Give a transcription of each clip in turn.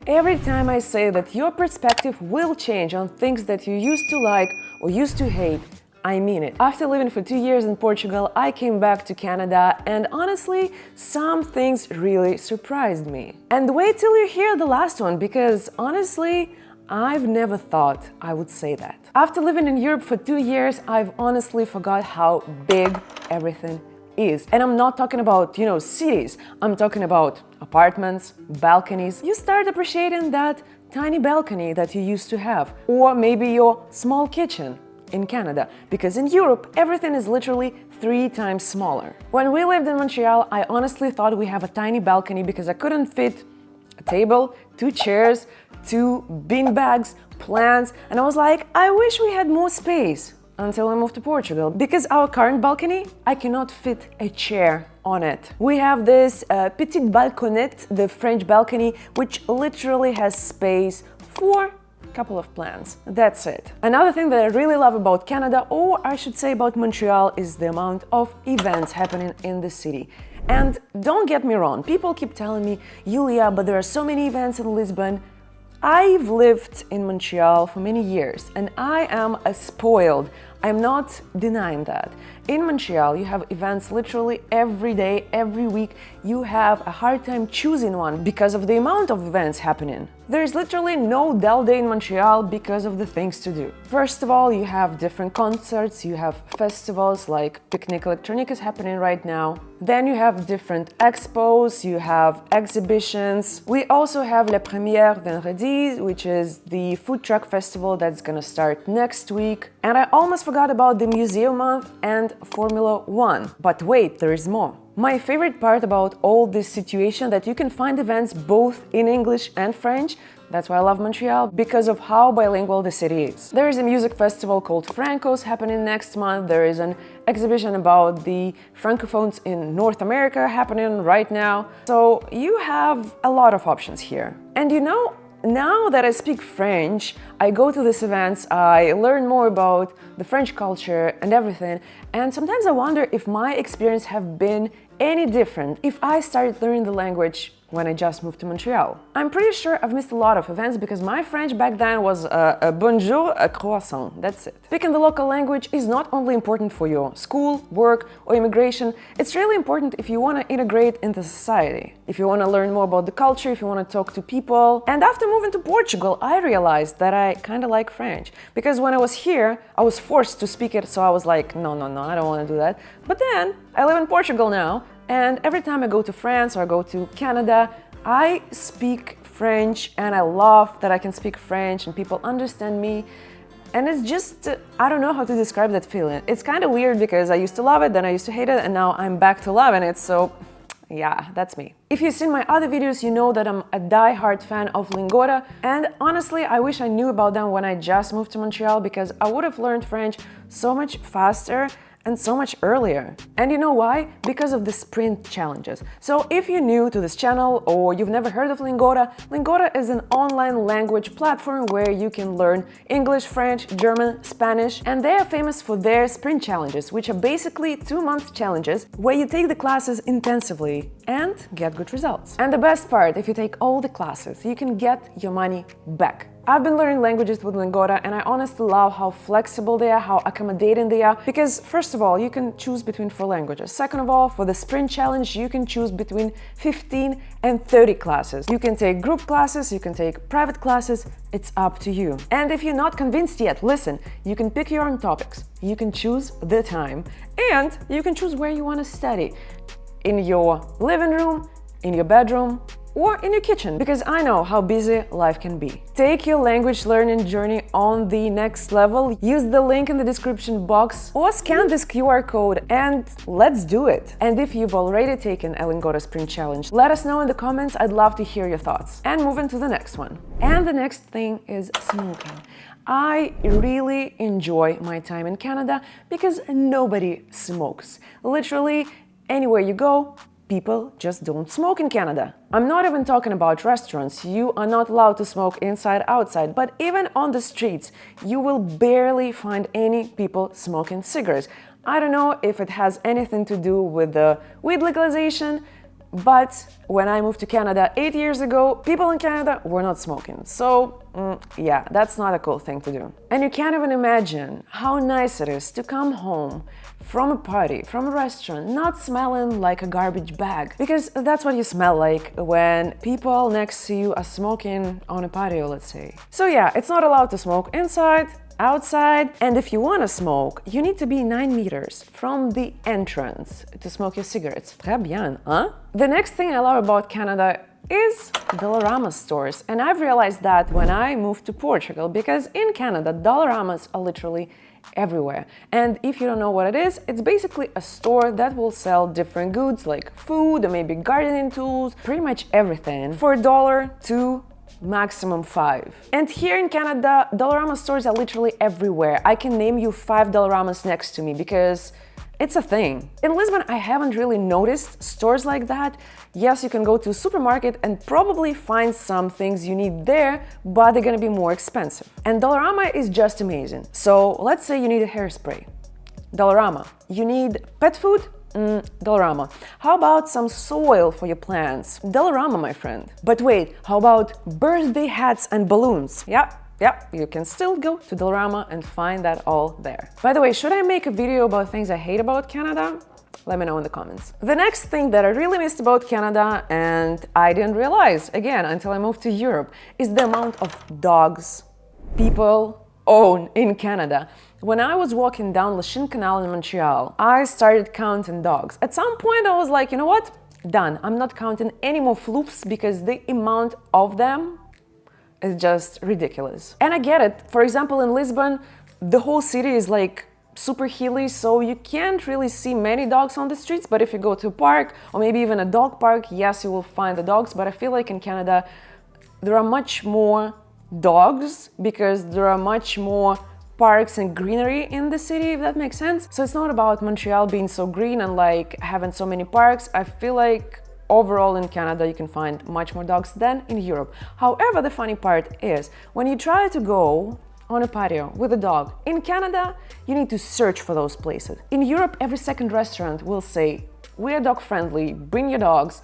Every time I say that your perspective will change on things that you used to like or used to hate, I mean it. After living for 2 years in Portugal, I came back to Canada and honestly, some things really surprised me. And wait till you hear the last one, because honestly, I've never thought I would say that. After living in Europe for 2 years, I've honestly forgot how big everything is. And I'm not talking about, cities. I'm talking about apartments, balconies. You start appreciating that tiny balcony that you used to have, or maybe your small kitchen in Canada, because in Europe, everything is literally 3 times smaller. When we lived in Montreal, I honestly thought we have a tiny balcony because I couldn't fit a table, 2 chairs, 2 bean bags, plants, and I was like, I wish we had more space. Until I moved to Portugal, because our current balcony, I cannot fit a chair on it. We have this petite balconnette, the French balcony, which literally has space for couple of plants. That's it. Another thing that I really love about Canada, or I should say about Montreal, is the amount of events happening in the city. And don't get me wrong, people keep telling me, Yulia, but there are so many events in Lisbon. I've lived in Montreal for many years and I am spoiled. I'm not denying that. In Montreal, you have events literally every day, every week. You have a hard time choosing one because of the amount of events happening. There is literally no dull day in Montreal because of the things to do. First of all, you have different concerts, you have festivals like Picnic Electronic is happening right now. Then you have different expos, you have exhibitions. We also have La Première Vendredi, which is the food truck festival that's gonna start next week. And I almost forgot about the Museum Month and Formula One. But wait, there is more. My favorite part about all this situation that you can find events both in English and French. That's why I love Montreal, because of how bilingual the city is. There is a music festival called Franco's happening next month. There is an exhibition about the Francophones in North America happening right now. So you have a lot of options here. And now that I speak French, I go to these events, I learn more about the French culture and everything, and sometimes I wonder if my experience have been any different if I started learning the language when I just moved to Montreal. I'm pretty sure I've missed a lot of events because my French back then was a bonjour, a croissant, that's it. Speaking the local language is not only important for your school, work, or immigration, it's really important if you want to integrate into society, if you want to learn more about the culture, if you want to talk to people. And after moving to Portugal, I realized that I kind of like French, because when I was here, I was forced to speak it, so I was like, no, I don't want to do that. But then, I live in Portugal now, and every time I go to France or I go to Canada, I speak French and I love that I can speak French and people understand me. And it's just, I don't know how to describe that feeling. It's kind of weird because I used to love it, then I used to hate it, and now I'm back to loving it, so yeah, that's me. If you've seen my other videos, you know that I'm a die-hard fan of Lingoda, and honestly, I wish I knew about them when I just moved to Montreal, because I would have learned French so much faster and so much earlier. And you know why? Because of the sprint challenges. So if you're new to this channel or you've never heard of Lingoda, Lingoda is an online language platform where you can learn English, French, German, Spanish, and they are famous for their sprint challenges, which are basically 2-month challenges where you take the classes intensively and get good results. And the best part, if you take all the classes, you can get your money back. I've been learning languages with Lingoda and I honestly love how flexible they are, how accommodating they are, because first of all, you can choose between 4 languages. Second of all, for the sprint challenge, you can choose between 15 and 30 classes. You can take group classes, you can take private classes, it's up to you. And if you're not convinced yet, listen, you can pick your own topics, you can choose the time, and you can choose where you want to study. In your living room, in your bedroom, or in your kitchen, because I know how busy life can be. Take your language learning journey on the next level. Use the link in the description box or scan this QR code and let's do it. And if you've already taken a Lingoda Sprint challenge, let us know in the comments. I'd love to hear your thoughts. And moving to the next one. And the next thing is smoking. I really enjoy my time in Canada because nobody smokes. Literally, anywhere you go, people just don't smoke in Canada. I'm not even talking about restaurants. You are not allowed to smoke inside, outside, but even on the streets, you will barely find any people smoking cigarettes. I don't know if it has anything to do with the weed legalization, But when I moved to Canada 8 years ago, people in Canada were not smoking. So yeah, that's not a cool thing to do. And you can't even imagine how nice it is to come home from a party, from a restaurant, not smelling like a garbage bag. Because that's what you smell like when people next to you are smoking on a patio, let's say. So yeah, it's not allowed to smoke inside, outside, and if you want to smoke, you need to be 9 meters from the entrance to smoke your cigarettes. Très bien, huh? The next thing I love about Canada is Dollarama stores, and I've realized that when I moved to Portugal, because in Canada, Dollaramas are literally everywhere. And if you don't know what it is, it's basically a store that will sell different goods like food or maybe gardening tools, pretty much everything for $1 to maximum $5. And here in Canada, Dollarama stores are literally everywhere. I can name you 5 Dollaramas next to me because it's a thing. In Lisbon, I haven't really noticed stores like that. Yes, you can go to a supermarket and probably find some things you need there, but they're gonna be more expensive. And Dollarama is just amazing. So let's say you need a hairspray. Dollarama. You need pet food? Dollarama. How about some soil for your plants? Dollarama, my friend. But wait, how about birthday hats and balloons? Yep, you can still go to Dollarama and find that all there. By the way, should I make a video about things I hate about Canada? Let me know in the comments. The next thing that I really missed about Canada, and I didn't realize, again, until I moved to Europe, is the amount of dogs people own in Canada. When I was walking down Lachine Canal in Montreal, I started counting dogs. At some point, I was like, you know what? Done. I'm not counting any more floofs because the amount of them is just ridiculous. And I get it. For example, in Lisbon, the whole city is like super hilly, so you can't really see many dogs on the streets. But if you go to a park or maybe even a dog park, yes, you will find the dogs. But I feel like in Canada, there are much more dogs because there are much more parks and greenery in the city, if that makes sense. So it's not about Montreal being so green and like having so many parks. I feel like overall in Canada you can find much more dogs than in Europe. However, the funny part is when you try to go on a patio with a dog in Canada, you need to search for those places. In Europe, every second restaurant will say, "We're dog friendly, bring your dogs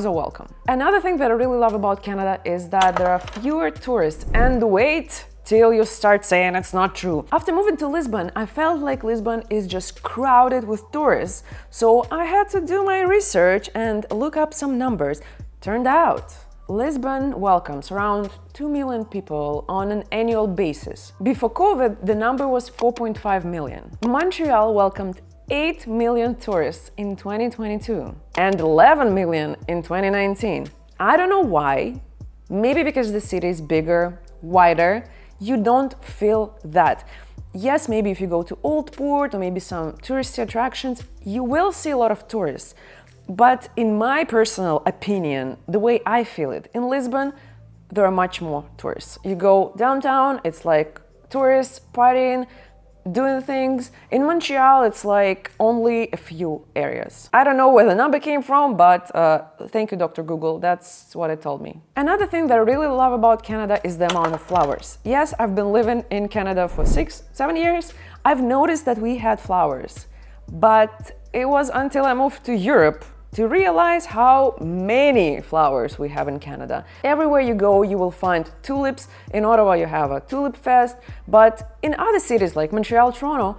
are welcome." Another thing that I really love about Canada is that there are fewer tourists. And wait till you start saying it's not true. After moving to Lisbon, I felt like Lisbon is just crowded with tourists. So I had to do my research and look up some numbers. Turned out, Lisbon welcomes around 2 million people on an annual basis. Before COVID, the number was 4.5 million. Montreal welcomed 8 million tourists in 2022 and 11 million in 2019. I don't know why. Maybe because the city is bigger, wider, you don't feel that. Yes, maybe if you go to Old Port or maybe some touristy attractions, you will see a lot of tourists. But in my personal opinion, the way I feel it, in Lisbon, there are much more tourists. You go downtown, it's like tourists partying, doing things. In Montreal, it's like only a few areas. I don't know where the number came from, but thank you, Dr. Google. That's what it told me. Another thing that I really love about Canada is the amount of flowers. Yes, I've been living in Canada for 6-7 years. I've noticed that we had flowers, but it was until I moved to Europe to realize how many flowers we have in Canada. Everywhere you go, you will find tulips. In Ottawa, you have a tulip fest, but in other cities like Montreal, Toronto,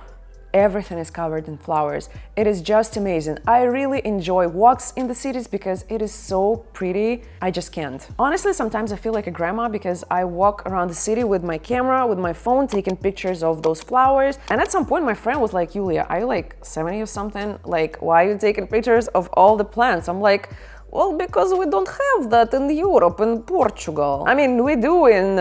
everything is covered in flowers. It is just amazing. I really enjoy walks in the cities because it is so pretty. I just can't. Honestly, sometimes I feel like a grandma because I walk around the city with my camera, with my phone, taking pictures of those flowers. And at some point, my friend was like, "Yulia, are you like 70 or something? Like, why are you taking pictures of all the plants?" I'm like, well, because we don't have that in Europe and Portugal. I mean, we do in,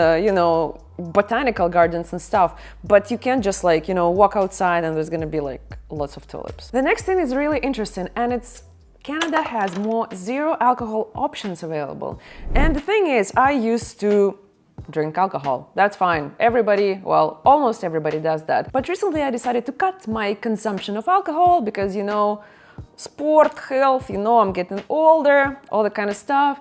botanical gardens and stuff, but you can't just like, walk outside and there's gonna be like lots of tulips. The next thing is really interesting, and it's Canada has more zero alcohol options available. And the thing is, I used to drink alcohol. That's fine. Everybody, well, almost everybody does that. But recently I decided to cut my consumption of alcohol because, sport, health, I'm getting older, all that kind of stuff.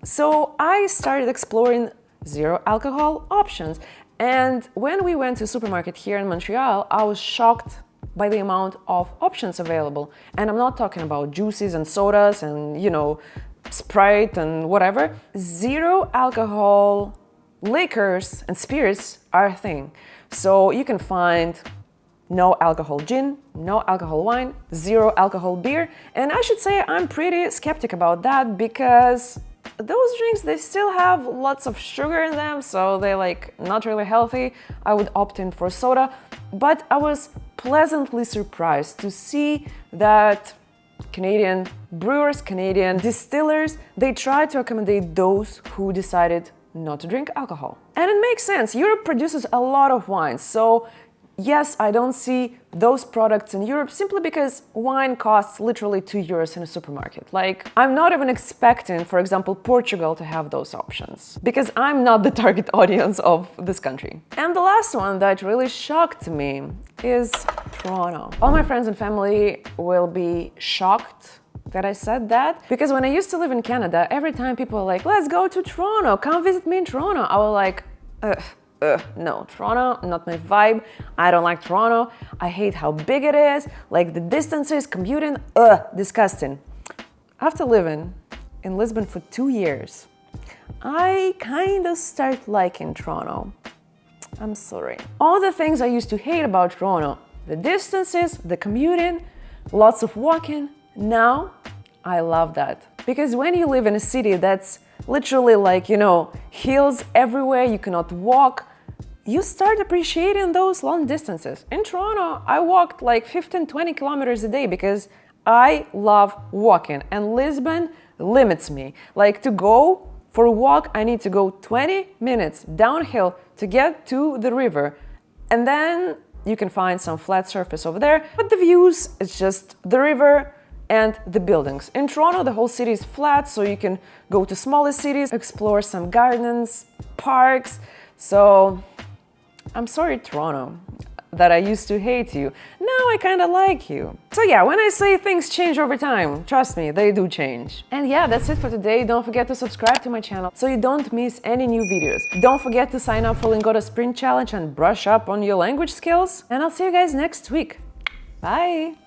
So I started exploring zero alcohol options. And when we went to a supermarket here in Montreal, I was shocked by the amount of options available. And I'm not talking about juices and sodas and, Sprite and whatever. Zero alcohol liquors and spirits are a thing. So you can find no alcohol gin, no alcohol wine, zero alcohol beer. And I should say I'm pretty skeptic about that because those drinks, they still have lots of sugar in them, so they're not really healthy. I would opt in for soda. But I was pleasantly surprised to see that Canadian brewers, Canadian distillers, they try to accommodate those who decided not to drink alcohol. And it makes sense. Europe produces a lot of wine, so yes, I don't see those products in Europe simply because wine costs literally €2 in a supermarket. I'm not even expecting, for example, Portugal to have those options because I'm not the target audience of this country. And the last one that really shocked me is Toronto. All my friends and family will be shocked that I said that because when I used to live in Canada, every time people were like, let's go to Toronto, come visit me in Toronto, I was like, no, Toronto, not my vibe. I don't like Toronto. I hate how big it is. The distances, commuting, disgusting. After living in Lisbon for 2 years, I kind of start liking Toronto. I'm sorry. All the things I used to hate about Toronto, the distances, the commuting, lots of walking, now I love that. Because when you live in a city that's literally hills everywhere, you cannot walk, you start appreciating those long distances. In Toronto, I walked 15-20 kilometers a day because I love walking, and Lisbon limits me. To go for a walk, I need to go 20 minutes downhill to get to the river, and then you can find some flat surface over there, but the views, it's just the river and the buildings. In Toronto, the whole city is flat, so you can go to smaller cities, explore some gardens, parks. So I'm sorry, Toronto, that I used to hate you. Now I kind of like you. So yeah, when I say things change over time, trust me, they do change. And yeah, that's it for today. Don't forget to subscribe to my channel so you don't miss any new videos. Don't forget to sign up for Lingoda Sprint Challenge and brush up on your language skills. And I'll see you guys next week. Bye!